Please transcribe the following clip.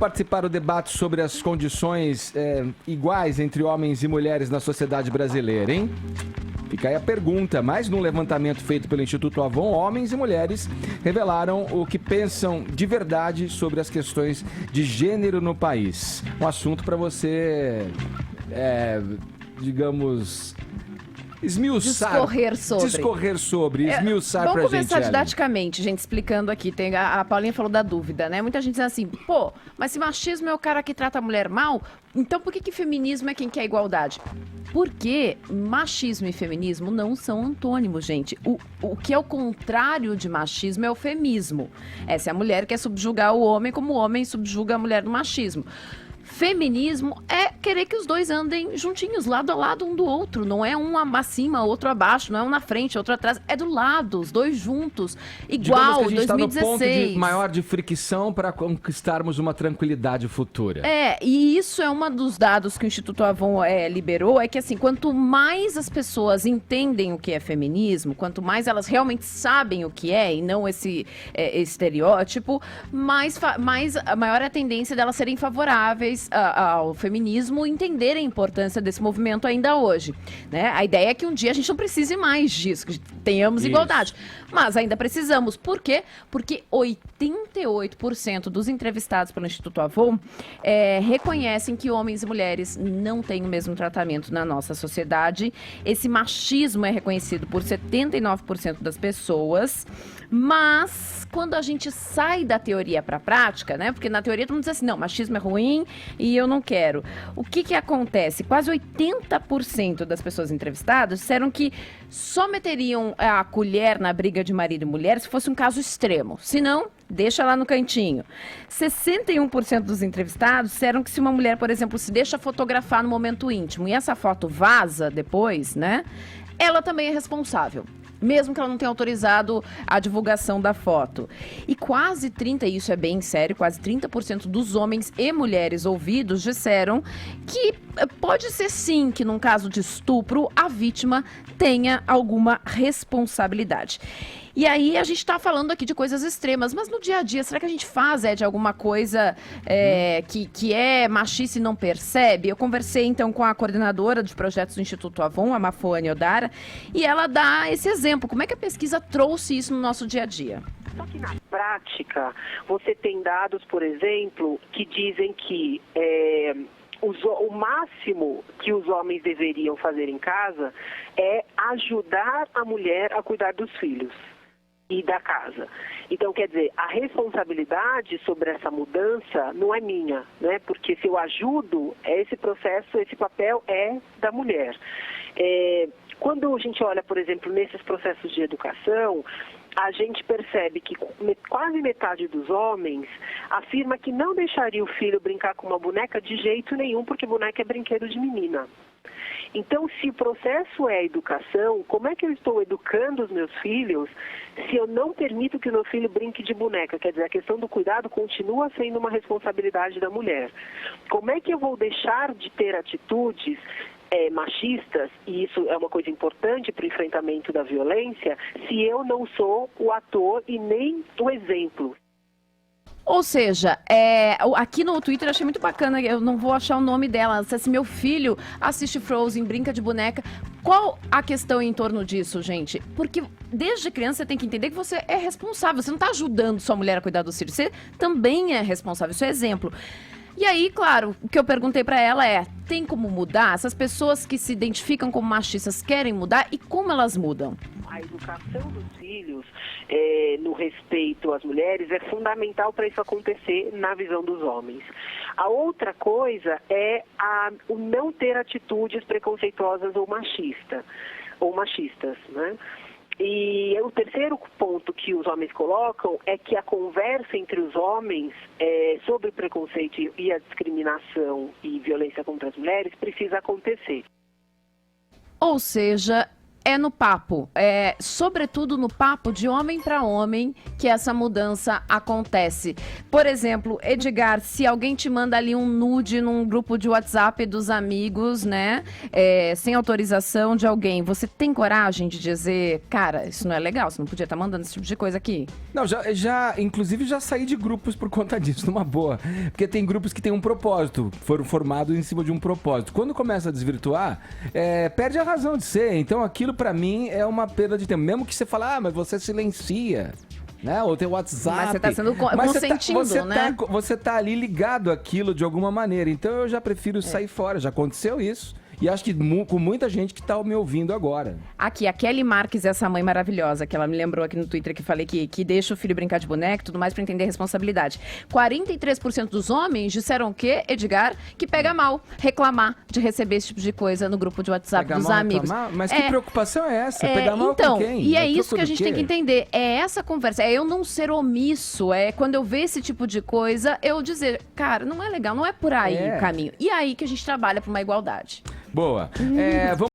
participar do debate sobre as condições iguais entre homens e mulheres na sociedade brasileira, hein? Fica aí a pergunta, mas num levantamento feito pelo Instituto Avon, homens e mulheres revelaram o que pensam de verdade sobre as questões de gênero no país. Um assunto para você, digamos, esmiuçar. Discorrer sobre, esmiuçar pra gente. Vamos começar didaticamente, gente, explicando aqui. A Paulinha falou da dúvida, né? Muita gente diz assim, pô, mas se machismo é o cara que trata a mulher mal, então por que feminismo é quem quer igualdade? Porque machismo e feminismo não são antônimos, gente. O que é o contrário de machismo é o feminismo. Essa é a mulher que quer subjugar o homem como o homem subjuga a mulher no machismo. Feminismo é querer que os dois andem juntinhos, lado a lado um do outro. Não é um acima, outro abaixo, não é um na frente, outro atrás. É do lado, os dois juntos, igual, digamos que a gente 2016. Está no ponto maior de fricção para conquistarmos uma tranquilidade futura. E isso é um dos dados que o Instituto Avon liberou, é que assim, quanto mais as pessoas entendem o que é feminismo, quanto mais elas realmente sabem o que é, e não esse estereótipo, maior é a tendência delas serem favoráveis ao feminismo, entenderem a importância desse movimento ainda hoje, né? A ideia é que um dia a gente não precise mais disso, que tenhamos igualdade, mas ainda precisamos. Por quê? Porque 88% dos entrevistados pelo Instituto Avon reconhecem que homens e mulheres não têm o mesmo tratamento na nossa sociedade. Esse machismo é reconhecido por 79% das pessoas, mas quando a gente sai da teoria para a prática, né? Porque na teoria todo mundo diz assim, não, machismo é ruim e eu não quero. O que acontece? Quase 80% das pessoas entrevistadas disseram que só meteriam a colher na briga de marido e mulher se fosse um caso extremo. Se não, deixa lá no cantinho. 61% dos entrevistados disseram que se uma mulher, por exemplo, se deixa fotografar no momento íntimo e essa foto vaza depois, né? Ela também é responsável, mesmo que ela não tenha autorizado a divulgação da foto. E quase 30%, e isso é bem sério, quase 30% dos homens e mulheres ouvidos disseram que pode ser sim que num caso de estupro a vítima tenha alguma responsabilidade. E aí a gente está falando aqui de coisas extremas, mas no dia a dia, será que a gente faz, de alguma coisa que é machista e não percebe? Eu conversei então com a coordenadora de projetos do Instituto Avon, a Mafone Odara, e ela dá esse exemplo. Como é que a pesquisa trouxe isso no nosso dia a dia? Só que na prática, você tem dados, por exemplo, que dizem que o máximo que os homens deveriam fazer em casa é ajudar a mulher a cuidar dos filhos e da casa. Então, quer dizer, a responsabilidade sobre essa mudança não é minha, né? Porque se eu ajudo, esse processo, esse papel é da mulher. Quando a gente olha, por exemplo, nesses processos de educação, a gente percebe que quase metade dos homens afirma que não deixaria o filho brincar com uma boneca de jeito nenhum, porque boneca é brinquedo de menina. Então, se o processo é educação, como é que eu estou educando os meus filhos se eu não permito que o meu filho brinque de boneca? Quer dizer, a questão do cuidado continua sendo uma responsabilidade da mulher. Como é que eu vou deixar de ter atitudes machistas, e isso é uma coisa importante para o enfrentamento da violência, se eu não sou o ator e nem o exemplo? Ou seja, aqui no Twitter eu achei muito bacana, eu não vou achar o nome dela, ela disse assim, meu filho assiste Frozen, brinca de boneca. Qual a questão em torno disso, gente? Porque desde criança você tem que entender que você é responsável, você não está ajudando sua mulher a cuidar dos filhos, você também é responsável, isso é exemplo. E aí, claro, o que eu perguntei pra ela tem como mudar? Essas pessoas que se identificam como machistas querem mudar e como elas mudam? A educação dos filhos no respeito às mulheres é fundamental para isso acontecer na visão dos homens. A outra coisa é o não ter atitudes preconceituosas ou machistas, né? E o terceiro ponto que os homens colocam é que a conversa entre os homens sobre o preconceito e a discriminação e violência contra as mulheres precisa acontecer. Ou seja, é no papo, sobretudo no papo de homem para homem, que essa mudança acontece. Por exemplo, Edgar, se alguém te manda ali um nude num grupo de WhatsApp dos amigos, né, sem autorização de alguém, você tem coragem de dizer, cara, isso não é legal, você não podia estar mandando esse tipo de coisa aqui? Não, inclusive já saí de grupos por conta disso, numa boa. Porque tem grupos que têm um propósito, foram formados em cima de um propósito. Quando começa a desvirtuar, perde a razão de ser. Então aquilo pra mim é uma perda de tempo. Mesmo que você fale, mas você silencia, né? Ou tem WhatsApp. Mas você tá sendo consentindo, né? Você tá ali ligado àquilo de alguma maneira. Então eu já prefiro sair fora. Já aconteceu isso. E acho que com muita gente que tá me ouvindo agora. Aqui, a Kelly Marques, essa mãe maravilhosa, que ela me lembrou aqui no Twitter, que falei que deixa o filho brincar de boneco e tudo mais pra entender a responsabilidade. 43% dos homens disseram o quê, Edgar? Que pega mal reclamar de receber esse tipo de coisa no grupo de WhatsApp Pegar dos mal, amigos. reclamar? Mas que preocupação é essa? Pegar mal então, com quem? E é É isso troco que a do gente quê? tem que entender. É essa conversa. É eu não ser omisso. É quando eu ver esse tipo de coisa, eu dizer, cara, não é legal, não é por aí o caminho. E aí que a gente trabalha pra uma igualdade. Boa. Vamos